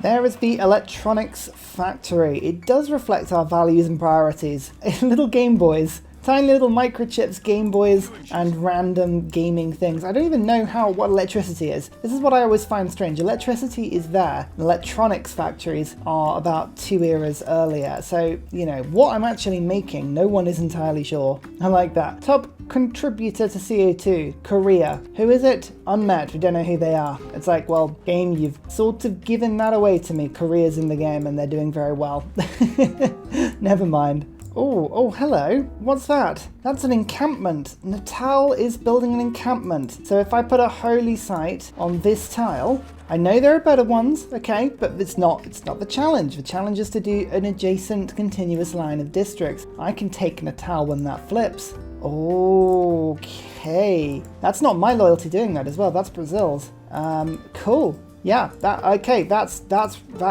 There is the electronics factory. It does reflect our values and priorities. Little Game Boys. Tiny little microchips, Game Boys, and random gaming things. I don't even know what electricity is. This is what I always find strange. Electricity is there. Electronics factories are about 2 eras earlier. So, you know, what I'm actually making, no one is entirely sure. I like that. Top contributor to CO2, Korea. Who is it? Unmet. We don't know who they are. It's like, well, game, you've sort of given that away to me. Korea's in the game and they're doing very well. Never mind. Oh, hello. What's that? That's an encampment. Natal is building an encampment. So if I put a holy site on this tile, I know there are better ones, okay, but it's not the challenge. The challenge is to do an adjacent continuous line of districts. I can take Natal when that flips. Okay. That's not my loyalty doing that as well. That's Brazil's. Cool. Yeah, that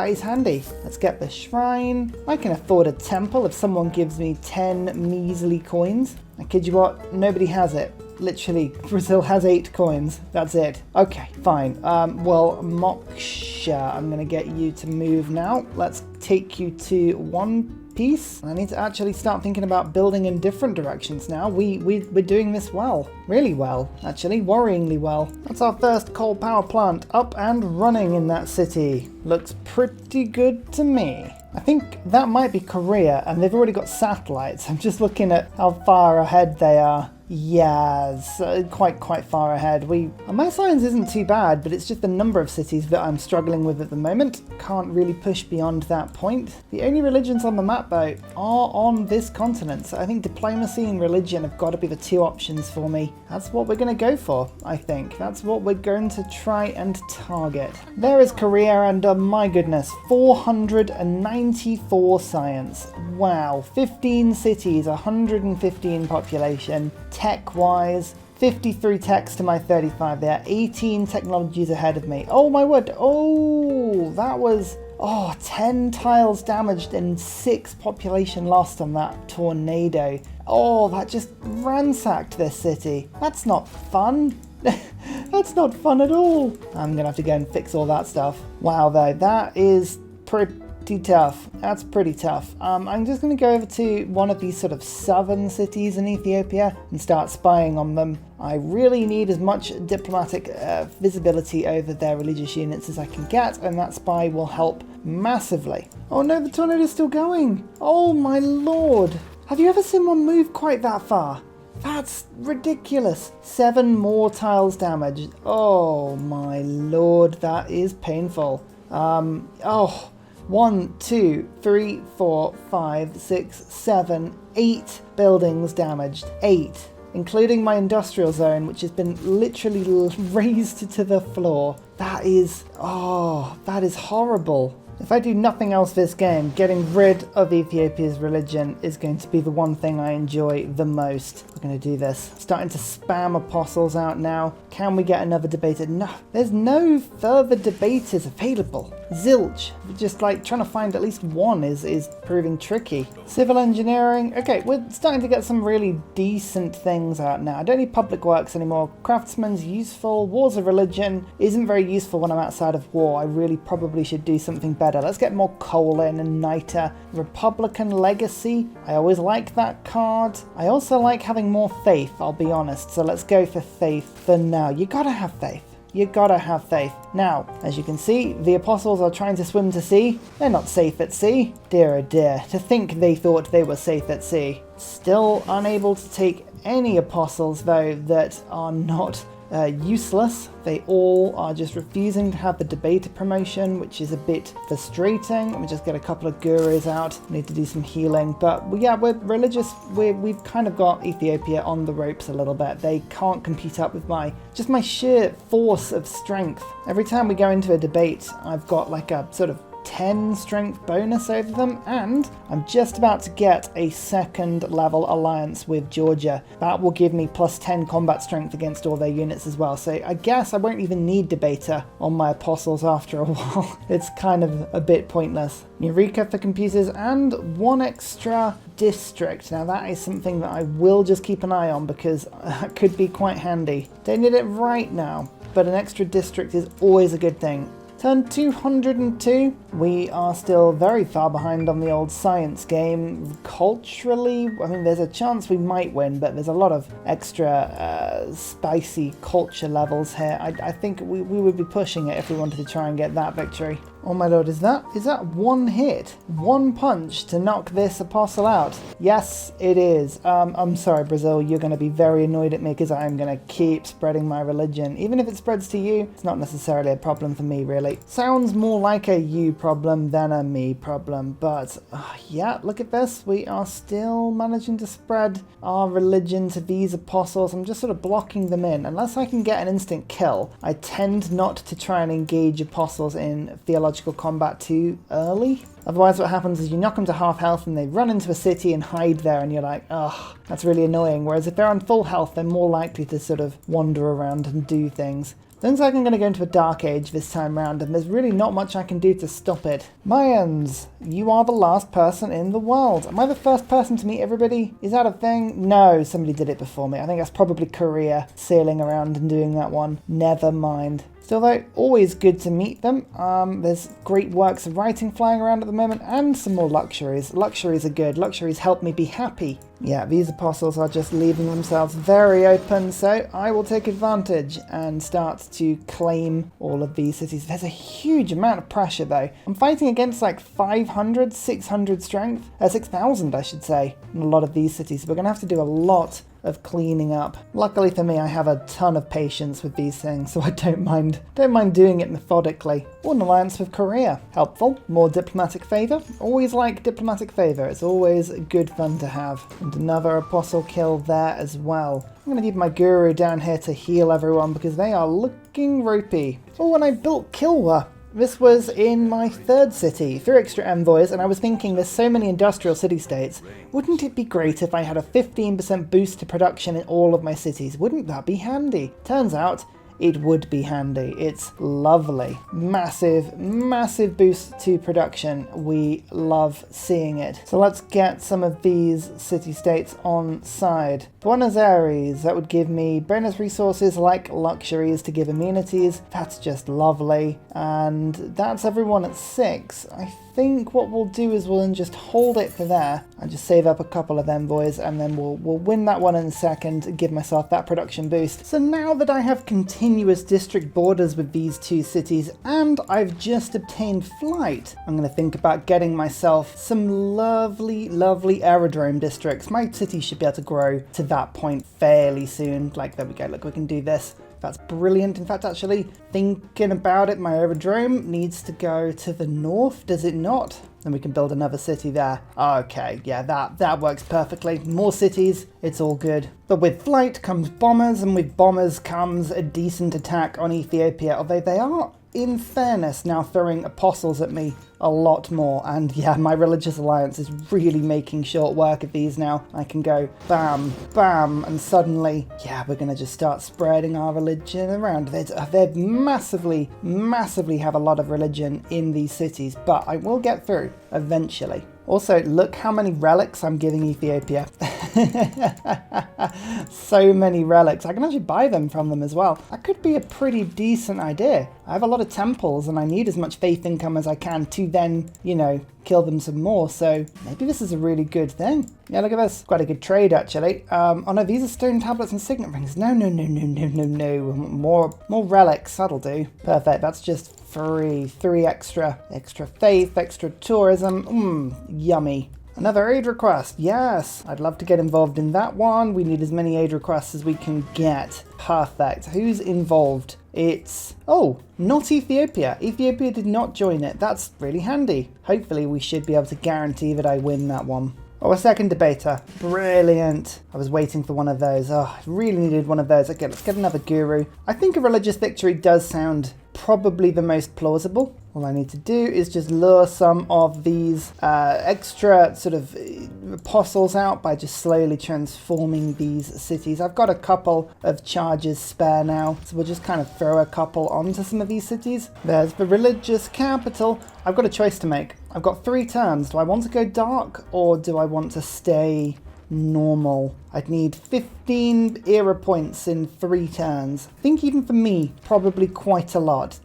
is handy. Let's get the shrine. I can afford a temple if someone gives me 10 measly coins. I kid you what, nobody has it. Literally, Brazil has 8 coins. That's it. Okay, fine. Well, Moksha, I'm gonna get you to move now. Let's take you to One Piece. I need to actually start thinking about building in different directions now. We're doing this well. Really well, actually. Worryingly well. That's our first coal power plant up and running in that city. Looks pretty good to me. I think that might be Korea, and they've already got satellites. I'm just looking at how far ahead they are. Yes, quite far ahead. My science isn't too bad, but it's just the number of cities that I'm struggling with at the moment. Can't really push beyond that point. The only religions on the map, though, are on this continent, so I think diplomacy and religion have got to be the 2 options for me. That's what we're going to go for, I think. That's what we're going to try and target. There is Korea, and my goodness, 494 science. Wow, 15 cities, 115 population. Tech-wise, 53 techs to my 35 there, 18 technologies ahead of me. Oh my word, oh, that was, 10 tiles damaged and 6 population lost on that tornado. Oh, that just ransacked this city. That's not fun. That's not fun at all. I'm gonna have to go and fix all that stuff. Wow though, that is pretty tough. That's pretty tough. I'm just going to go over to one of these sort of southern cities in Ethiopia and start spying on them. I really need as much diplomatic visibility over their religious units as I can get, and that spy will help massively. Oh no, the tornado's still going. Oh my lord. Have you ever seen one move quite that far? That's ridiculous. 7 more tiles damaged. Oh my lord, that is painful. 1, 2, 3, 4, 5, 6, 7, 8 buildings damaged. 8. Including my industrial zone, which has been literally razed to the floor. That is horrible. If I do nothing else this game, getting rid of Ethiopia's religion is going to be the one thing I enjoy the most. We're going to do this. Starting to spam apostles out now. Can we get another debater? No, there's no further debaters available. Zilch. Just like trying to find at least one is proving tricky. Civil engineering. Okay, we're starting to get some really decent things out now. I don't need public works anymore. Craftsman's useful. Wars of religion isn't very useful when I'm outside of war. I really probably should do something better. Let's get more coal in and niter. Republican legacy. I always like that card. I also like having more faith, I'll be honest. So let's go for faith for now. You gotta have faith. You gotta have faith. Now, as you can see, the apostles are trying to swim to sea. They're not safe at sea. Dear oh dear, to think they thought they were safe at sea. Still unable to take any apostles, though, that are not useless. They all are just refusing to have the debater promotion, which is a bit frustrating. Let me just get a couple of gurus out. Need to do some healing. But yeah, we're religious. We've kind of got Ethiopia on the ropes a little bit. They can't compete up with my sheer force of strength. Every time we go into a debate, I've got like a sort of 10 strength bonus over them, and I'm just about to get a 2nd level alliance with Georgia. That will give me plus 10 combat strength against all their units as well, so I guess I won't even need debater on my apostles after a while. It's kind of a bit pointless. Eureka for computers and 1 extra district. Now that is something that I will just keep an eye on because that could be quite handy. Don't need it right now, but an extra district is always a good thing. Turn 202. We are still very far behind on the old science game. Culturally, I mean, there's a chance we might win, but there's a lot of extra spicy culture levels here. I think we would be pushing it if we wanted to try and get that victory. Oh my lord, is that one hit? One punch to knock this apostle out? Yes, it is. I'm sorry, Brazil, you're going to be very annoyed at me because I'm going to keep spreading my religion. Even if it spreads to you, it's not necessarily a problem for me, really. Sounds more like a you problem than a me problem, but yeah, look at this. We are still managing to spread our religion to these apostles. I'm just sort of blocking them in. Unless I can get an instant kill, I tend not to try and engage apostles in theological combat too early. Otherwise what happens is you knock them to half health and they run into a city and hide there and you're like, ugh, that's really annoying. Whereas if they're on full health, they're more likely to sort of wander around and do things. Looks like I'm going to go into a dark age this time round, and there's really not much I can do to stop it. Mayans, you are the last person in the world. Am I the first person to meet everybody? Is that a thing? No, somebody did it before me. I think that's probably Korea sailing around and doing that one. Never mind. Still though, always good to meet them. There's great works of writing flying around at the moment, and some more luxuries. Luxuries are good. Luxuries help me be happy. Yeah, these apostles are just leaving themselves very open, so I will take advantage and start to claim all of these cities. There's a huge amount of pressure though. I'm fighting against like 500, 600 strength, 6,000 I should say, in a lot of these cities. We're going to have to do a lot of cleaning up. Luckily for me, I have a ton of patience with these things, so I don't mind doing it methodically. Or an alliance with Korea. Helpful. More diplomatic favour. Always like diplomatic favour. It's always good fun to have. And another apostle kill there as well. I'm going to leave my guru down here to heal everyone because they are looking ropey. Oh, and I built Kilwa. This was in my third city, 3 extra envoys, and I was thinking there's so many industrial city-states. Wouldn't it be great if I had a 15% boost to production in all of my cities? Wouldn't that be handy? Turns out, it would be handy. It's lovely. Massive, massive boost to production. We love seeing it. So let's get some of these city-states on side. Buenos Aires, that would give me bonus resources like luxuries to give amenities. That's just lovely. And that's everyone at 6. I think what we'll do is we'll just hold it for there and just save up a couple of envoys, and then we'll win that one in a second and give myself that production boost. So now that I have continuous district borders with these 2 cities and I've just obtained flight, I'm going to think about getting myself some lovely, lovely aerodrome districts. My city should be able to grow to that point fairly soon. Like, there we go, look, we can do this. That's brilliant. In fact, actually, thinking about it, my aerodrome needs to go to the north, does it not? Then we can build another city there. Okay, yeah, that works perfectly. More cities, it's all good. But with flight comes bombers, and with bombers comes a decent attack on Ethiopia, although they are, in fairness, now throwing apostles at me a lot more. And yeah, my religious alliance is really making short work of these now. I can go bam, bam, and suddenly, yeah, we're going to just start spreading our religion around. They massively, massively have a lot of religion in these cities, but I will get through eventually. Also, look how many relics I'm giving Ethiopia. So many relics. I can actually buy them from them as well. That could be a pretty decent idea. I have a lot of temples and I need as much faith income as I can to then, you know, kill them some more. So maybe this is a really good thing. Yeah, look at this. Quite a good trade, actually. Oh no, these are stone tablets and signet rings. No. More relics. That'll do. Perfect. That's just 3 extra faith, extra tourism. Yummy. Another aid request. Yes, I'd love to get involved in that one. We need as many aid requests as we can get. Perfect. Who's involved? It's, oh, not Ethiopia. Ethiopia did not join it. That's really handy. Hopefully we should be able to guarantee that I win that one. Oh, a second debater. Brilliant. I was waiting for one of those. Oh, I really needed one of those. Okay, let's get another guru. I think a religious victory does sound probably the most plausible. All I need to do is just lure some of these extra sort of apostles out by just slowly transforming these cities. I've got a couple of charges spare now, so we'll just kind of throw a couple onto some of these cities. There's the religious capital. I've got a choice to make. I've got 3 turns. Do I want to go dark or do I want to stay normal? I'd need 15 era points in 3 turns. I think even for me, probably quite a lot.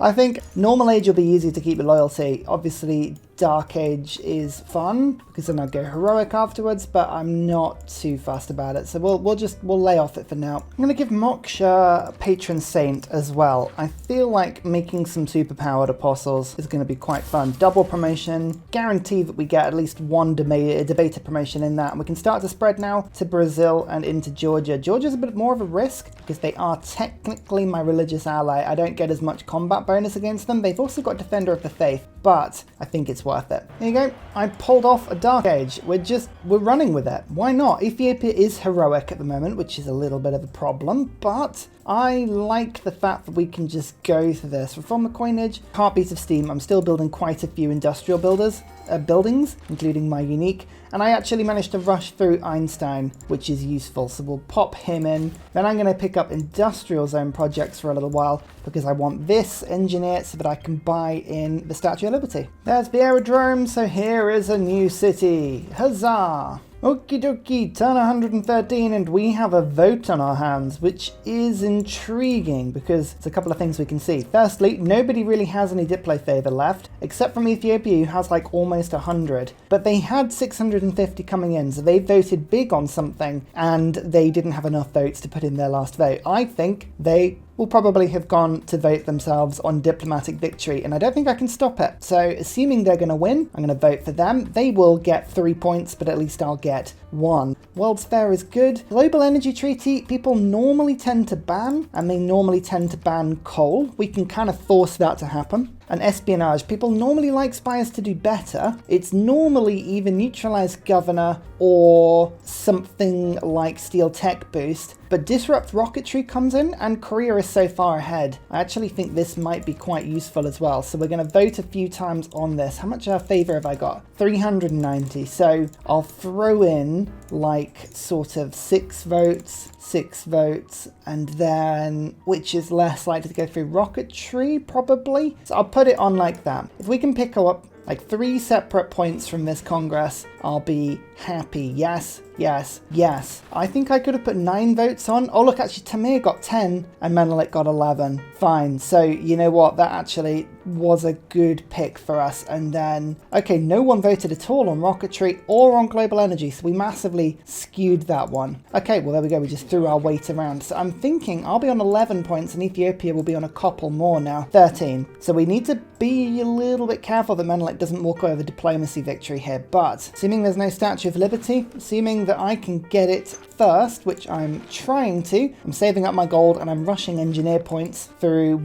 I think normal age will be easy to keep your loyalty. Obviously, Dark Age is fun because then I'll go heroic afterwards, but I'm not too fussed about it. So we'll lay off it for now. I'm going to give Moksha Patron Saint as well. I feel like making some superpowered apostles is going to be quite fun. Double promotion, guarantee that we get at least one debater promotion in that. And we can start to spread now to Brazil and into Georgia. Georgia's a bit more of a risk because they are technically my religious ally. I don't get as much combat bonus against them. They've also got Defender of the Faith, but I think it's worth it. There you go. I pulled off a Dark Age. We're running with it. Why not? Ethiopia is heroic at the moment, which is a little bit of a problem, but I like the fact that we can just go through this. Reform the coinage, Heartbeat of Steam. I'm still building quite a few industrial buildings, including my unique, and I actually managed to rush through Einstein, which is useful, so we'll pop him in. Then I'm going to pick up industrial zone projects for a little while because I want this engineer so that I can buy in the Statue of Liberty. There's the aerodrome, so here is a new city. Huzzah! Okie dokie, turn 113, and we have a vote on our hands, which is intriguing because it's a couple of things we can see. Firstly, nobody really has any Diplo favor left, except from Ethiopia, who has like almost 100. But they had 650 coming in, so they voted big on something, and they didn't have enough votes to put in their last vote. I think they will probably have gone to vote themselves on diplomatic victory, and I don't think I can stop it. So assuming they're going to win, I'm going to vote for them. They will get 3 points, but at least I'll get 1. World's Fair is good. Global Energy Treaty, people normally tend to ban, and they normally tend to ban coal. We can kind of force that to happen. And espionage, people normally like spies to do better. It's normally either neutralize governor or something like steel tech boost, but disrupt rocketry comes in, and Korea is so far ahead. I actually think this might be quite useful as well. So we're going to vote a few times on this. How much favor have I got? 390. So I'll throw in like sort of 6 votes, and then which is less likely to go through rocketry probably. So I'll put it on like that. If we can pick up like 3 separate points from this Congress, I'll be happy. Yes, yes, yes. I think I could have put 9 votes on. Oh look, actually Tamir got 10 and Menelik got 11. Fine. So you know what? That actually was a good pick for us. And then, okay, no one voted at all on rocketry or on global energy. So we massively skewed that one. Okay, well there we go. We just threw our weight around. So I'm thinking I'll be on 11 points and Ethiopia will be on a couple more now. 13. So we need to be a little bit careful that Menelik doesn't walk away with a diplomacy victory here. But assuming there's no Statue of Liberty, assuming that I can get it first, which I'm trying to, I'm saving up my gold and I'm rushing engineer points through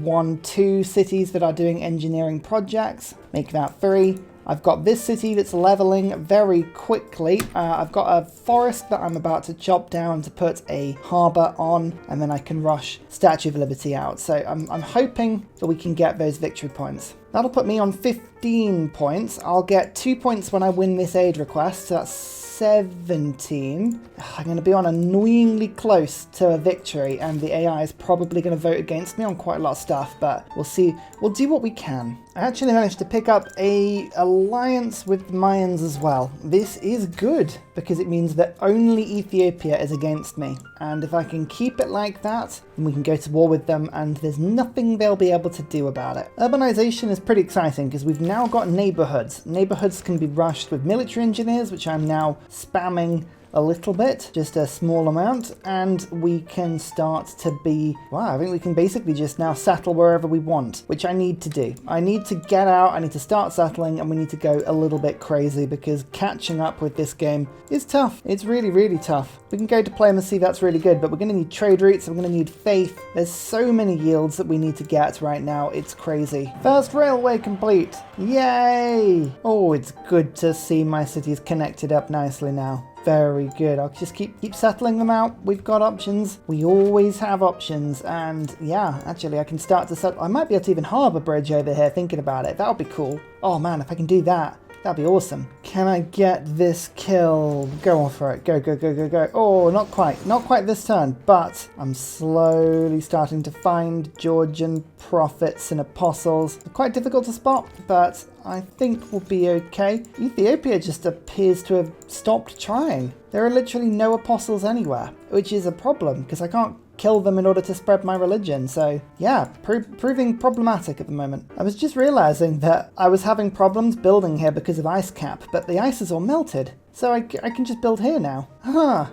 2 cities that are doing engineering projects. Make that 3. I've got this city that's leveling very quickly. I've got a forest that I'm about to chop down to put a harbour on, and then I can rush Statue of Liberty out. So I'm hoping that we can get those victory points. That'll put me on 15 points. I'll get 2 points when I win this aid request, so that's 17. I'm going to be on annoyingly close to a victory, and the AI is probably going to vote against me on quite a lot of stuff, but we'll see. We'll do what we can. I actually managed to pick up a alliance with the Mayans as well. This is good because it means that only Ethiopia is against me, and if I can keep it like that, then we can go to war with them and there's nothing they'll be able to do about it. Urbanization is pretty exciting because we've now got neighborhoods. Neighborhoods can be rushed with military engineers, which I'm now spamming a little bit, just a small amount, and we can start to be, wow, I think we can basically just now settle wherever we want, which I need to do. I need to get out, I need to start settling, and we need to go a little bit crazy because catching up with this game is tough. It's really, really tough. We can go diplomacy, that's really good, but we're going to need trade routes, and we're going to need faith. There's so many yields that we need to get right now, it's crazy. First railway complete. Yay! Oh, it's good to see my cities connected up nicely now. Very good. I'll just keep settling them out. We've got options. We always have options. And yeah, actually I can start to settle. I might be able to even harbour bridge over here thinking about it. That would be cool. Oh man, if I can do that. That'd be awesome. Can I get this kill? Go on for it. Go, go, go, go, go. Oh, not quite. Not quite this turn, but I'm slowly starting to find Georgian prophets and apostles. They're quite difficult to spot, but I think we'll be okay. Ethiopia just appears to have stopped trying. There are literally no apostles anywhere, which is a problem because I can't kill them in order to spread my religion. So yeah, proving problematic at the moment. I was just realizing that I was having problems building here because of ice cap, but the ice is all melted. So I can just build here now. Huh.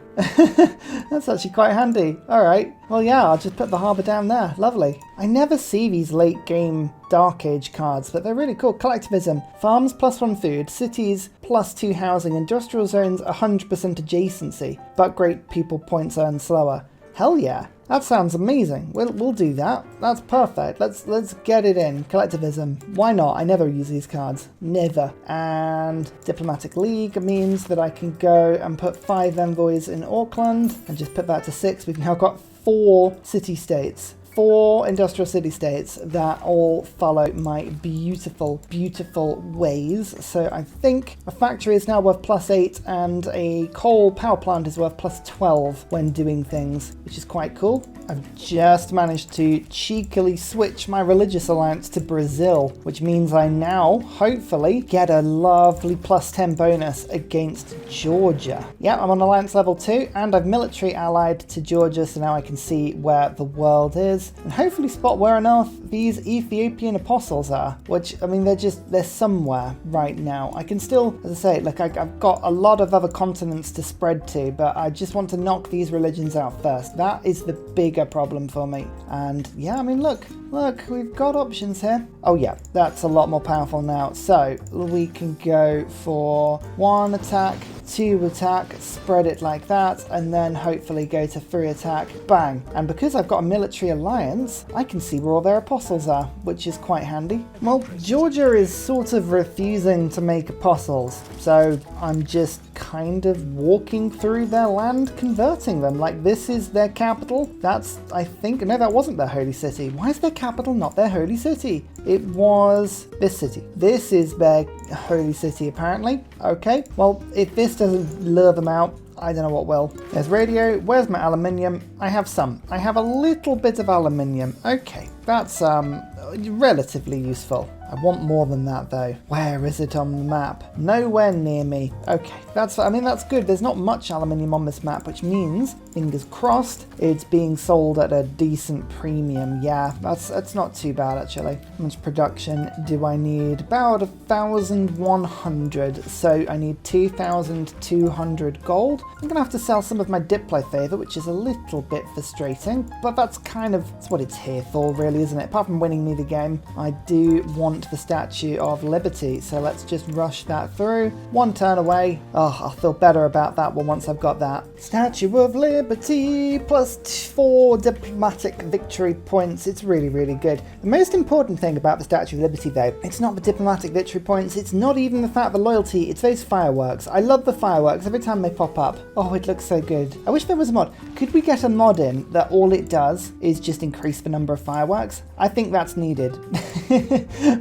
That's actually quite handy. All right. Well, yeah, I'll just put the harbour down there. Lovely. I never see these late game Dark Age cards, but they're really cool. Collectivism. Farms +1 food. Cities +2 housing. Industrial zones 100% adjacency. But great people points earn slower. Hell yeah. That sounds amazing. We'll do that. That's perfect. Let's get it in. Collectivism. Why not? I never use these cards. Never. And Diplomatic League means that I can go and put 5 envoys in Auckland and just put that to 6. We've now got 4 city-states. 4 industrial city-states that all follow my beautiful, beautiful ways. So I think a factory is now worth +8 and a coal power plant is worth +12 when doing things, which is quite cool. I've just managed to cheekily switch my religious alliance to Brazil, which means I now, hopefully, get a lovely +10 bonus against Georgia. Yeah, I'm on alliance level 2, and I've military allied to Georgia, so now I can see where the world is, and hopefully spot where on earth these Ethiopian apostles are, which, I mean, they're somewhere right now. I can still, as I say, look, I've got a lot of other continents to spread to, but I just want to knock these religions out first. That is the bigger problem for me. And yeah, I mean, look, we've got options here. Oh yeah, that's a lot more powerful now. So we can go for 1 attack, 2 attack, spread it like that, and then hopefully go to 3 attack, bang. And because I've got a military alliance, I can see where all their apostles are, which is quite handy. Well, Georgia is sort of refusing to make apostles, so I'm just kind of walking through their land, converting them. Like, this is their capital. That's, I think, no, that wasn't their holy city. Why is their capital not their holy city? It was this city. This is their holy city, apparently. Okay, well, if this doesn't lure them out, I don't know what will. There's radio. Where's my aluminium? I have some. I have a little bit of aluminium. Okay, that's relatively useful. I want more than that though. Where is it on the map? Nowhere near me. Okay, that's good. There's not much aluminium on this map, which means, fingers crossed, it's being sold at a decent premium. Yeah, that's not too bad actually. How much production do I need? About 1,100. So I need 2,200 gold. I'm gonna have to sell some of my Diplo favor, which is a little bit frustrating, but that's what it's here for, really, isn't it? Apart from winning me the game, I do want the Statue of Liberty, so let's just rush that through. 1 turn away. Oh, I'll feel better about that one once I've got that. Statue of Liberty +4 diplomatic victory points. It's really, really good. The most important thing about the Statue of Liberty, though, it's not the diplomatic victory points, it's not even the fact of the loyalty, it's those fireworks. I love the fireworks every time they pop up. Oh, it looks so good. I wish there was a mod. Could we get a mod in that all it does is just increase the number of fireworks? I think that's needed.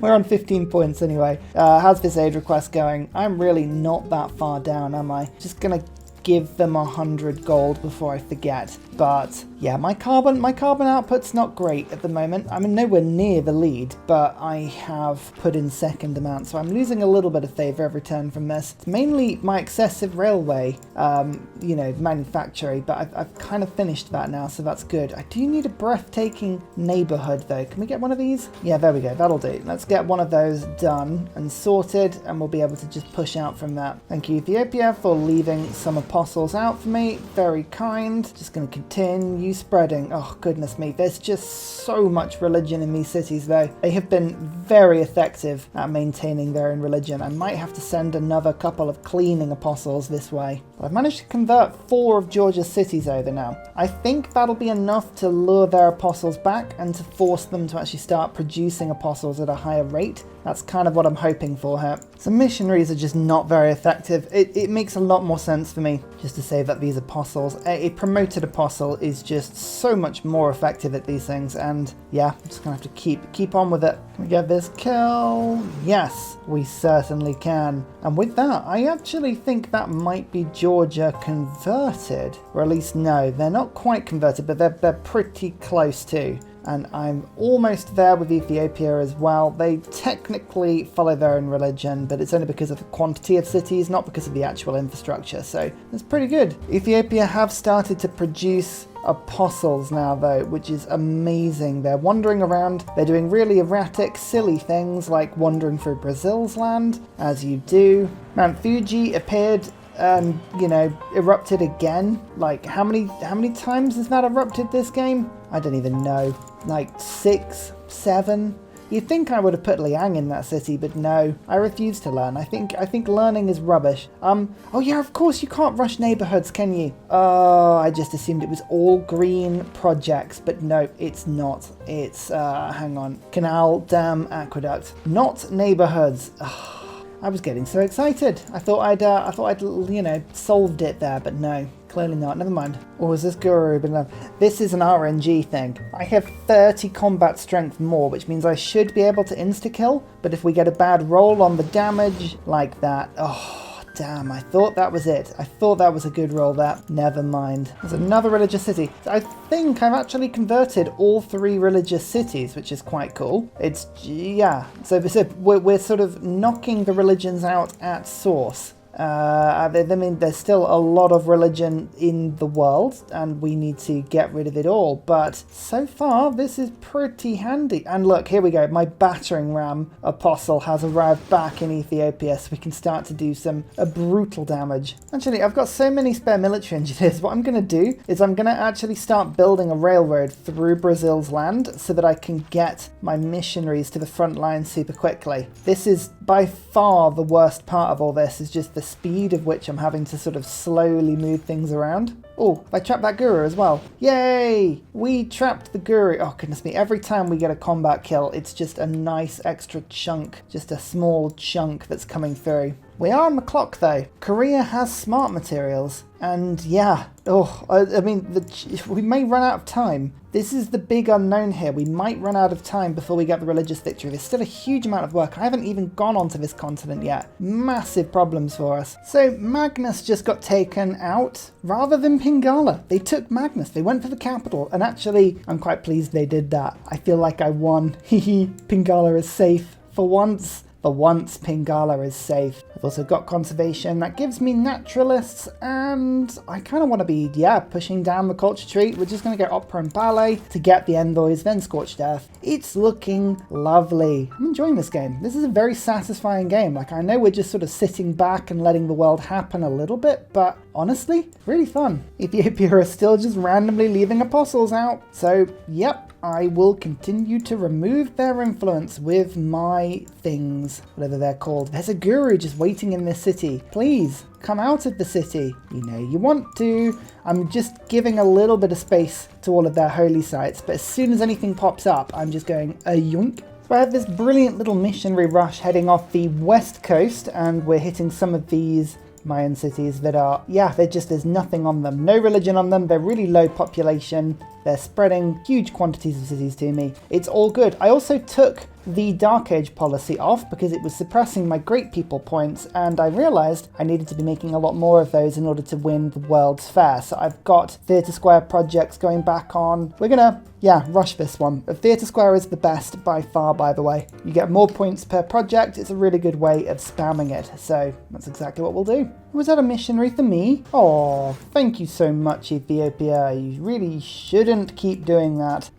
We're on 15 points anyway. How's this aid request going? I'm really not that far down, am I? Just gonna give them 100 gold before I forget. But yeah, my carbon output's not great at the moment. I'm nowhere near the lead, but I have put in second amount, so I'm losing a little bit of favour every turn from this. It's mainly my excessive railway, manufacturing, but I've kind of finished that now, so that's good. I do need a breathtaking neighbourhood though. Can we get one of these? Yeah, there we go, that'll do. Let's get one of those done and sorted, and we'll be able to just push out from that. Thank you, Ethiopia, for leaving some apostles out for me. Very kind. Just going to continue spreading. Oh, goodness me. There's just so much religion in these cities, though. They have been very effective at maintaining their own religion. I might have to send another couple of cleaning apostles this way. But I've managed to convert 4 of Georgia's cities over now. I think that'll be enough to lure their apostles back and to force them to actually start producing apostles at a higher rate. That's kind of what I'm hoping for here. So missionaries are just not very effective. It makes a lot more sense for me just to say that these apostles, a promoted apostle is just so much more effective at these things. And yeah, I'm just gonna have to keep on with it. Can we get this kill? Yes. We certainly can. And with that, I actually think that might be Georgia converted. Or at least, no, they're not quite converted, but they're pretty close to. And I'm almost there with Ethiopia as well. They technically follow their own religion, but it's only because of the quantity of cities, not because of the actual infrastructure. So it's pretty good. Ethiopia have started to produce apostles now though, which is amazing. They're wandering around, they're doing really erratic, silly things like wandering through Brazil's land, as you do. Mount Fuji appeared and, you know, erupted again. Like, how many times has that erupted this game? I don't even know. Like 6, 7? You'd think I would have put Liang in that city, but no, I refuse to learn. I think learning is rubbish. Oh yeah, of course you can't rush neighborhoods, can you? Oh, I just assumed it was all green projects, but no, it's not. It's, hang on, canal, dam, aqueduct, not neighborhoods. I was getting so excited. I thought I'd, you know, solved it there, but no. Clearly not. Never mind. Or is this Guru? But this is an RNG thing. I have 30 combat strength more, which means I should be able to insta-kill. But if we get a bad roll on the damage like that, oh, damn, I thought that was it. I thought that was a good roll there. Never mind. There's another religious city. I think I've actually converted all 3 religious cities, which is quite cool. It's, yeah. So we're sort of knocking the religions out at source. I mean, there's still a lot of religion in the world and we need to get rid of it all, but so far this is pretty handy. And look, here we go, my battering ram apostle has arrived back in Ethiopia, so we can start to do some brutal damage. Actually, I've got so many spare military engineers. What I'm going to do is I'm going to actually start building a railroad through Brazil's land so that I can get my missionaries to the front line super quickly. This is by far the worst part of all this, is just the speed of which I'm having to sort of slowly move things around. Oh, I trapped that guru as well. Yay! We trapped the guru. Oh, goodness me. Every time we get a combat kill, it's just a nice extra chunk. Just a small chunk that's coming through. We are on the clock, though. Korea has smart materials. And yeah, I mean, we may run out of time. This is the big unknown here. We might run out of time before we get the religious victory. There's still a huge amount of work. I haven't even gone onto this continent yet. Massive problems for us. So Magnus just got taken out rather than Pingala. They took Magnus. They went for the capital. And actually, I'm quite pleased they did that. I feel like I won. Hehe, Pingala is safe for once. For once, Pingala is safe. I've also got conservation. That gives me naturalists, and I kind of want to be, yeah, pushing down the culture tree. We're just going to get opera and ballet to get the envoys, then scorched earth. It's looking lovely. I'm enjoying this game. This is a very satisfying game. Like, I know we're just sort of sitting back and letting the world happen a little bit, but honestly, really fun. Ethiopia are still just randomly leaving apostles out. So, yep. I will continue to remove their influence with my things, whatever they're called. There's a guru just waiting in this city. Please, come out of the city. You know you want to. I'm just giving a little bit of space to all of their holy sites, but as soon as anything pops up, I'm just going a yoink. So I have this brilliant little missionary rush heading off the west coast, and we're hitting some of these Mayan cities that are, yeah, there's nothing on them. No religion on them. They're really low population. They're spreading huge quantities of cities to me. It's all good. I also took the Dark Age policy off because it was suppressing my great people points, and I realized I needed to be making a lot more of those in order to win the World's Fair. So I've got Theatre Square projects going back on. We're gonna, yeah, rush this one. Theatre Square is the best by far, by the way. You get more points per project. It's a really good way of spamming it. So that's exactly what we'll do. Was that a missionary for me? Oh, thank you so much, Ethiopia. You really shouldn't keep doing that.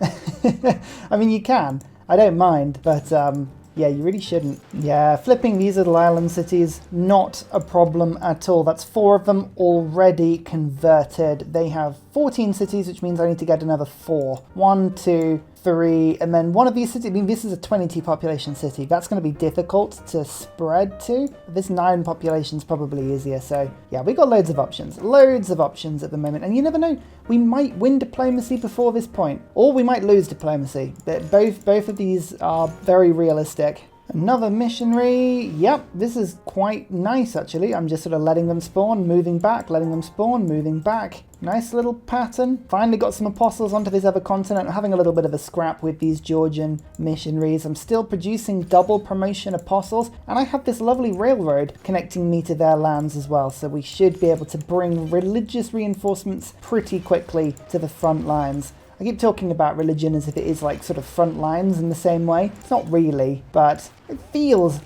I mean, you can. I don't mind, but yeah, you really shouldn't. Yeah, flipping these little island cities, not a problem at all. That's 4 of them already converted. They have 14 cities, which means I need to get another 4. 1, 2, 3, and then one of these cities, I mean, this is a 20 population city. That's going to be difficult to spread to. This 9 population is probably easier. So yeah, we got loads of options at the moment. And you never know, we might win diplomacy before this point, or we might lose diplomacy. Both of these are very realistic. Another missionary. Yep, this is quite nice actually. I'm just sort of letting them spawn, moving back, letting them spawn, moving back. Nice little pattern. Finally got some apostles onto this other continent. I'm having a little bit of a scrap with these Georgian missionaries. I'm still producing double promotion apostles, and I have this lovely railroad connecting me to their lands as well. So we should be able to bring religious reinforcements pretty quickly to the front lines. I keep talking about religion as if it is like sort of front lines in the same way. It's not really, but it feels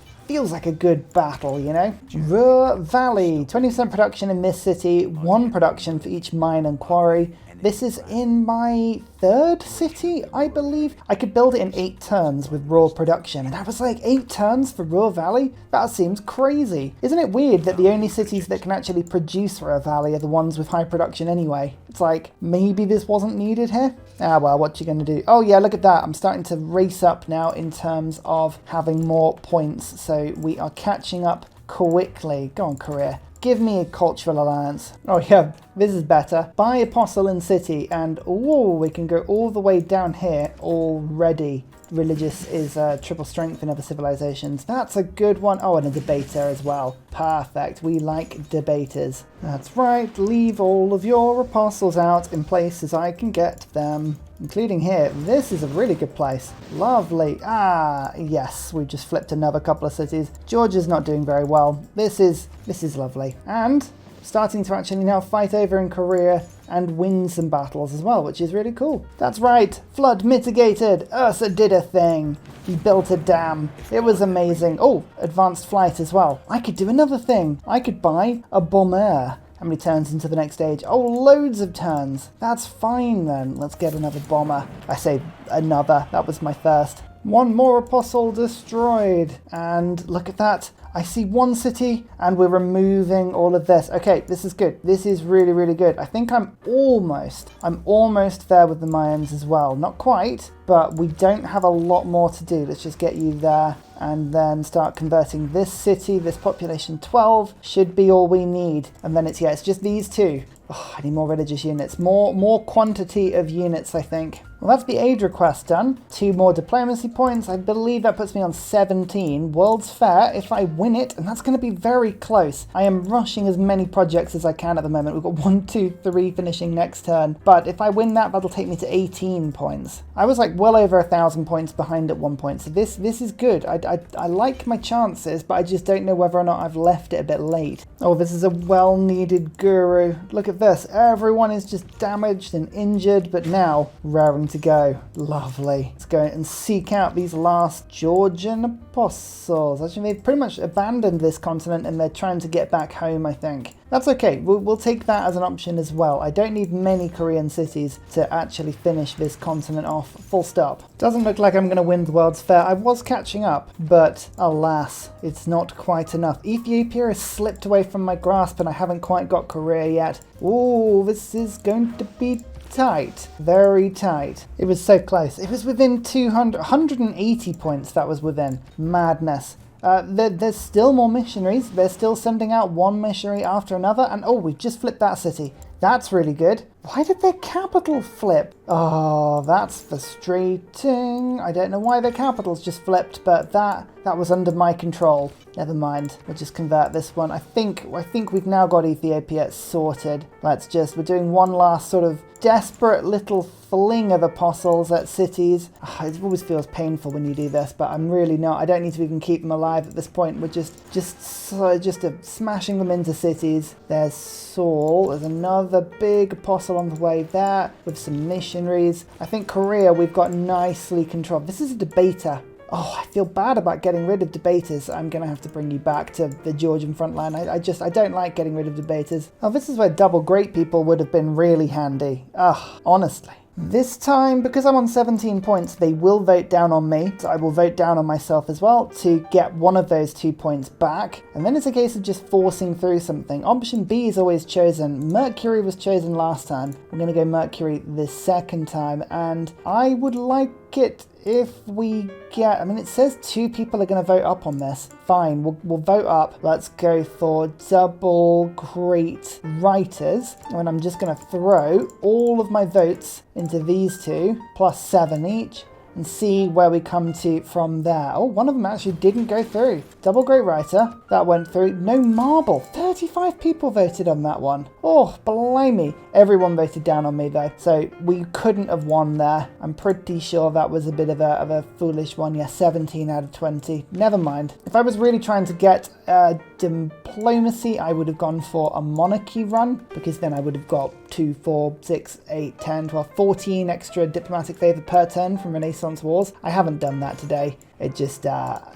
like a good battle, you know? Ruhr Valley, 20% production in this city, 1 production for each mine and quarry. This is in my 3rd city, I believe. I could build it in 8 turns with raw production, and I was like, 8 turns for Ruhr Valley? That seems crazy. Isn't it weird that the only cities that can actually produce Ruhr Valley are the ones with high production anyway? It's like, maybe this wasn't needed here? Ah well, what you gonna do? Oh yeah, look at that. I'm starting to race up now in terms of having more points, so we are catching up quickly. Go on, Korea. Give me a cultural alliance. Oh yeah, this is better. Buy apostle in city, and whoa, we can go all the way down here already. Religious is triple strength in other civilizations. That's a good one. Oh, and a debater as well. Perfect. We like debaters. That's right. Leave all of your apostles out in places I can get them. Including here. This is a really good place. Lovely. Ah, yes. We've just flipped another couple of cities. Georgia's not doing very well. This is lovely. And starting to actually now fight over in Korea and win some battles as well, which is really cool. That's right, flood mitigated. Ursa did a thing. He built a dam. It was amazing. Oh, advanced flight as well. I could do another thing. I could buy a bomber. How many turns into the next stage? Oh, loads of turns. That's fine then. Let's get another bomber. I say another. That was my first. 1 more apostle destroyed. And look at that. I see 1 city and we're removing all of this. Okay, this is good. This is really, really good. I think I'm almost there with the Mayans as well. Not quite, but we don't have a lot more to do. Let's just get you there and then start converting this city. This population 12 should be all we need. And then it's just these 2. Oh, I need more religious units. More quantity of units, I think. Well, that's the aid request done. 2 more diplomacy points. I believe that puts me on 17. World's Fair, if I win it, and that's going to be very close. I am rushing as many projects as I can at the moment. We've got 1, 2, 3 finishing next turn. But if I win that, that'll take me to 18 points. I was like well over 1,000 points behind at one point. So this is good. I like my chances, but I just don't know whether or not I've left it a bit late. Oh, this is a well-needed guru. Look at this. Everyone is just damaged and injured, but now raring to go. Lovely. Let's go and seek out these last Georgian apostles. Actually, they've pretty much abandoned this continent and they're trying to get back home, I think. That's okay. We'll take that as an option as well. I don't need many Korean cities to actually finish this continent off. Full stop. Doesn't look like I'm going to win the World's Fair. I was catching up, but alas, it's not quite enough. Ethiopia has slipped away from my grasp and I haven't quite got Korea yet. Ooh, this is going to be tight. Very tight. It was so close. It was within 180 points that was within. Madness. There's still more missionaries. They're still sending out 1 missionary after another. And oh, we've just flipped that city. That's really good. Why did their capital flip? Oh, that's frustrating. I don't know why their capital's just flipped, but that was under my control. Never mind. We'll just convert this one. I think we've now got Ethiopia sorted. We're doing one last sort of desperate little fling of apostles at cities. It always feels painful when you do this, but I'm really not. I don't need to even keep them alive at this point. We're just smashing them into cities. There's Saul. There's another big apostle on the way there with some missionaries. I think Korea we've got nicely controlled. This is a debater. Oh, I feel bad about getting rid of debaters. I'm going to have to bring you back to the Georgian front line. I don't like getting rid of debaters. Oh, this is where double great people would have been really handy. Honestly. This time, because I'm on 17 points, they will vote down on me. So I will vote down on myself as well to get one of those 2 points back. And then it's a case of just forcing through something. Option B is always chosen. Mercury was chosen last time. I'm going to go Mercury this second time. And I would like it if we get... it says 2 people are going to vote up on this. Fine, we'll vote up. Let's go for double great writers. And I'm just going to throw all of my votes into these 2, plus 7 each. and see where we come to from there. Oh, one of them actually didn't go through. Double Great Writer, that went through. No Marble. 35 people voted on that one. Oh, blimey. Everyone voted down on me though, so we couldn't have won there. I'm pretty sure that was a bit of a foolish one. Yeah, 17 out of 20. Never mind. If I was really trying to get diplomacy, I would have gone for a monarchy run, because then I would have got 2, 4, 6, 8, 10, 12, 14 extra diplomatic favour per turn from Renaissance Wars. I haven't done that today. It just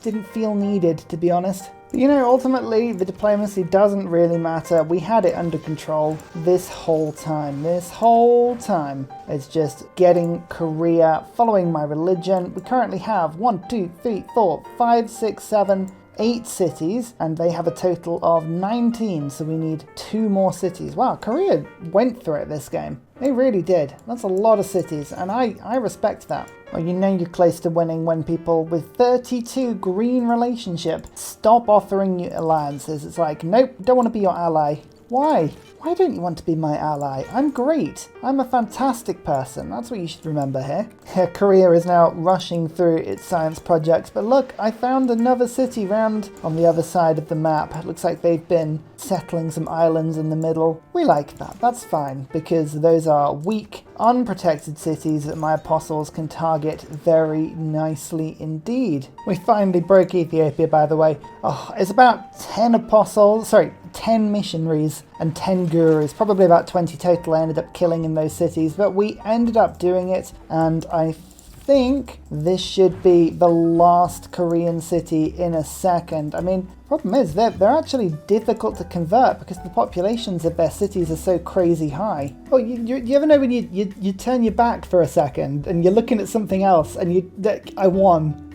didn't feel needed, to be honest. But, you know, ultimately, the diplomacy doesn't really matter. We had it under control this whole time. This whole time. It's just getting Korea, following my religion. We currently have 1, 2, 3, 4, 5, 6, 7, 8 cities, and they have a total of 19, so we need 2 more cities. Wow, Korea went for it this game. They really did. That's a lot of cities, and I respect that. Well, you know you're close to winning when people with 32 green relationship stop offering you alliances. It's like, nope, don't want to be your ally. Why? Why don't you want to be my ally? I'm great. I'm a fantastic person. That's what you should remember here. Korea is now rushing through its science projects, but look, I found another city round on the other side of the map. It looks like they've been settling some islands in the middle. We like that. That's fine, because those are weak, unprotected cities that my apostles can target very nicely indeed. We finally broke Ethiopia, by the way. Oh, it's about 10 missionaries and 10 gurus, probably about 20 total I ended up killing in those cities, but we ended up doing it, and I think this should be the last Korean city in a second. I mean, problem is they're actually difficult to convert because the populations of their cities are so crazy high. Oh, you ever know when you turn your back for a second and you're looking at something else and I won.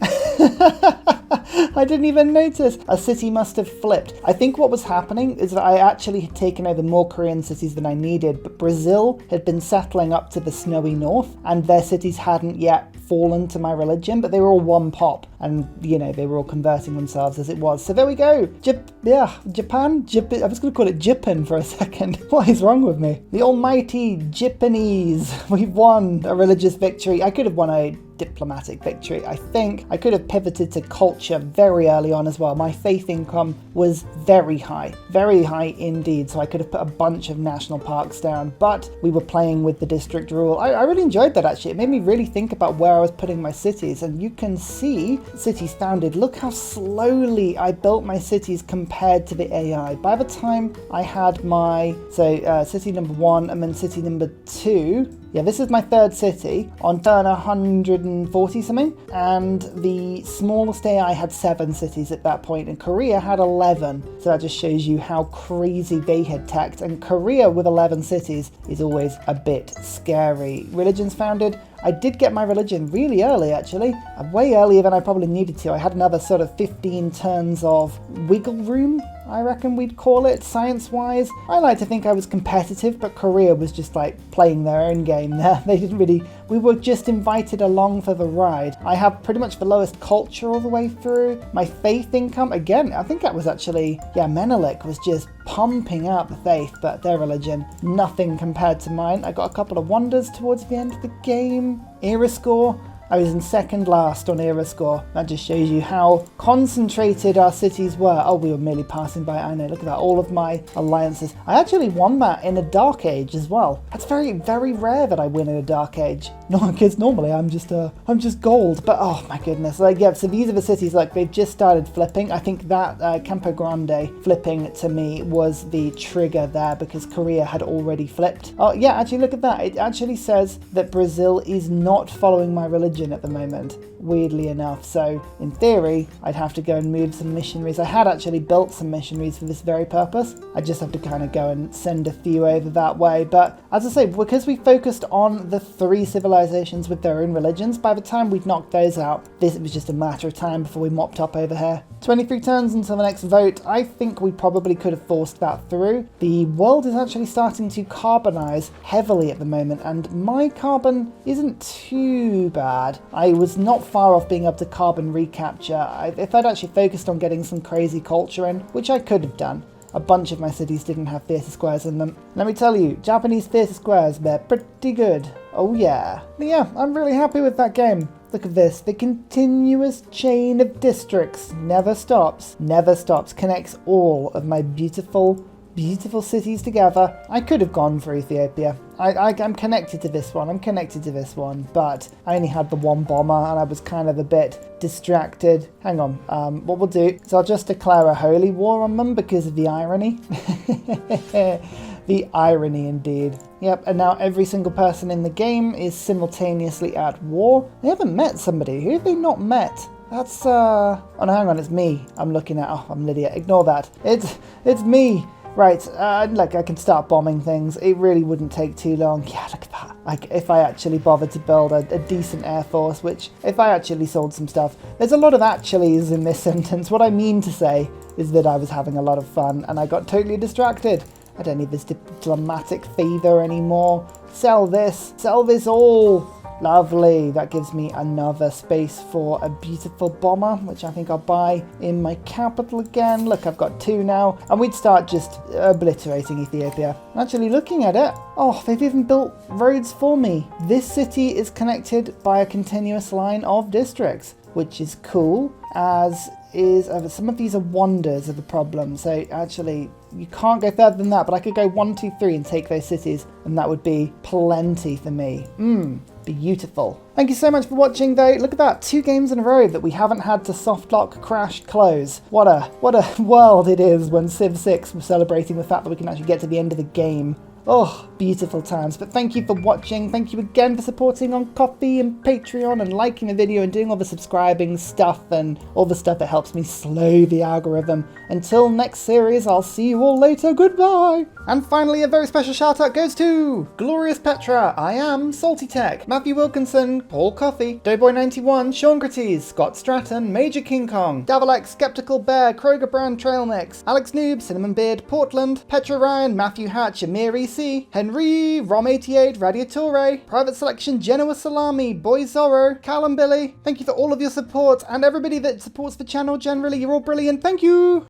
I didn't even notice. A city must have flipped. I think what was happening is that I actually had taken over more Korean cities than I needed, but Brazil had been settling up to the snowy north, and their cities hadn't yet fallen to my religion, but they were all one pop, and you know, they were all converting themselves as it was. So there we go. Japan? I was going to call it Japan for a second. What is wrong with me? The almighty Japanese. We've won a religious victory. I could have won a diplomatic victory. I think I could have pivoted to culture very early on as well. My faith income was very high indeed, so I could have put a bunch of national parks down, but we were playing with the district rule. I really enjoyed that actually. It made me really think about where I was putting my cities, and you can see cities founded. Look how slowly I built my cities compared to the AI. By the time I had my city number 1 and then city number 2, yeah, this is my 3rd city on turn 140 something, and the smallest AI had 7 cities at that point, and Korea had 11. So that just shows you how crazy they had teched, and Korea with 11 cities is always a bit scary. Religions founded. I did get my religion really early, actually. Way earlier than I probably needed to. I had another sort of 15 turns of wiggle room, I reckon we'd call it, science-wise. I like to think I was competitive, but Korea was just like playing their own game there. They didn't really... We were just invited along for the ride. I have pretty much the lowest culture all the way through. My faith income, again, I think that was actually... Yeah, Menelik was just pumping out the faith, but their religion, nothing compared to mine. I got a couple of wonders towards the end of the game. Era score, I was in second last on era score. That just shows you how concentrated our cities were. Oh, we were merely passing by. I know, look at that, all of my alliances. I actually won that in a Dark Age as well. That's very, very rare that I win in a Dark Age. No, because normally I'm just gold. But oh my goodness, like yeah. So these are the cities. Like they've just started flipping. I think that Campo Grande flipping to me was the trigger there because Korea had already flipped. Oh yeah, actually look at that. It actually says that Brazil is not following my religion at the moment, weirdly enough. So in theory I'd have to go and move some missionaries. I had actually built some missionaries for this very purpose. I just have to kind of go and send a few over that way. But as I say, because we focused on the 3 civilizations with their own religions, by the time we'd knocked those out, it was just a matter of time before we mopped up over here. 23 turns until the next vote. I think we probably could have forced that through. The world is actually starting to carbonize heavily at the moment, and my carbon isn't too bad. I was not far off being able to carbon recapture. If I'd actually focused on getting some crazy culture in, which I could have done. A bunch of my cities didn't have theatre squares in them. Let me tell you, Japanese theatre squares, they're pretty good. Oh yeah. But yeah, I'm really happy with that game. Look at this, the continuous chain of districts never stops, connects all of my beautiful cities together. I could have gone for Ethiopia. I'm connected to this one, but I only had the one bomber and I was kind of a bit distracted. Hang on, what we'll do is I'll just declare a holy war on them because of the irony. The irony indeed. Yep, and now every single person in the game is simultaneously at war. They haven't met somebody. Who have they not met? That's, oh no, hang on, it's me. I'm looking at, oh, I'm an idiot. Ignore that. It's me. Right, look, I can start bombing things. It really wouldn't take too long. Yeah, look at that. Like, if I actually bothered to build a decent air force, which, if I actually sold some stuff, there's a lot of actuallys in this sentence. What I mean to say is that I was having a lot of fun and I got totally distracted. I don't need this diplomatic fever anymore. Sell this all. Lovely, that gives me another space for a beautiful bomber, which I think I'll buy in my capital again. Look, I've got 2 now, and we'd start just obliterating Ethiopia. Actually, looking at it, oh, they've even built roads for me. This city is connected by a continuous line of districts, which is cool, as is, some of these are wonders of the problem, so actually, you can't go further than that, but I could go 1, 2, 3 and take those cities, and that would be plenty for me. Beautiful. Thank you so much for watching though. Look at that, 2 games in a row that we haven't had to softlock, crash, close. What a world it is when Civ 6 was celebrating the fact that we can actually get to the end of the game. Oh, beautiful times. But thank you for watching. Thank you again for supporting on Ko-fi and Patreon and liking the video and doing all the subscribing stuff and all the stuff that helps me slow the algorithm. Until next series, I'll see you all later. Goodbye. And finally, a very special shout out goes to Glorious Petra, I Am Salty Tech, Matthew Wilkinson, Paul Coffey, Doughboy91, Sean Gratis, Scott Stratton, Major King Kong, Davalex, Skeptical Bear, Kroger Brand Trail Mix, Alex Noob, Cinnamon Beard, Portland, Petra Ryan, Matthew Hatch, Amir EC, Henry, Rom88, Radiatore, Private Selection, Genoa Salami, Boy Zorro, Callum Billy. Thank you for all of your support and everybody that supports the channel generally. You're all brilliant. Thank you.